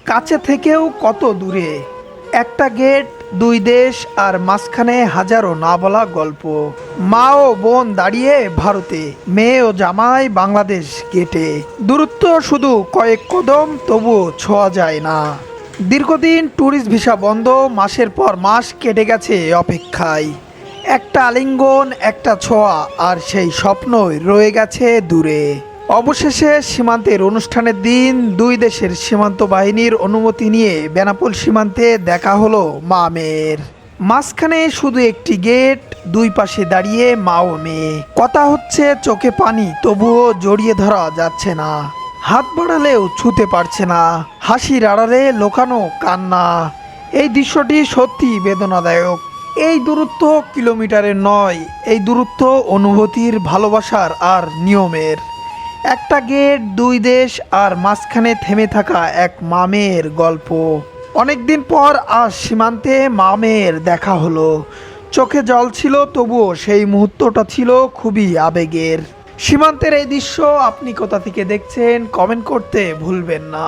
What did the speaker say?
কাছে থেকেও কত দূরে। একটা গেট, দুই দেশ, আর মাঝখানে হাজারো না বলা গল্প। মা ও বোন দাঁড়িয়ে ভারতে, মেয়ে ও জামাই বাংলাদেশ গেটে। দূরত্ব শুধু কয়েক কদম, তবুও ছোঁয়া যায় না। দীর্ঘদিন ট্যুরিস্ট ভিসা বন্ধ, মাসের পর মাস কেটে গেছে অপেক্ষায়। একটা আলিঙ্গন, একটা ছোঁয়া, আর সেই স্বপ্নই রয়ে গেছে দূরে। অবশেষে সীমান্তের অনুষ্ঠানের দিন, দুই দেশের সীমান্ত বাহিনীর অনুমতি নিয়ে বেনাপোল সীমান্তে দেখা হলো মা মেয়ের। মাঝখানে শুধু একটি গেট, দুই পাশে দাঁড়িয়ে মা ও মেয়ে। কথা হচ্ছে, চোখে পানি, তবুও জড়িয়ে ধরা যাচ্ছে না। হাত বাড়ালেও ছুঁতে পারছে না, হাসির আড়ালে লোকানো কান্না। এই দৃশ্যটি সত্যি বেদনাদায়ক। এই দূরত্ব কিলোমিটারের নয়, এই দূরত্ব অনুভূতির, ভালোবাসার আর নিয়মের। একটা গেট, দুই দেশ, আর মাঝখানে থেমে থাকা এক মামের গল্প। অনেকদিন পর আজ সীমান্তে মামের দেখা হলো। চোখে জল ছিল, তবুও সেই মুহূর্তটা ছিল খুবই আবেগের। সীমান্তের এই দৃশ্য আপনি কোথা থেকে দেখছেন কমেন্ট করতে ভুলবেন না।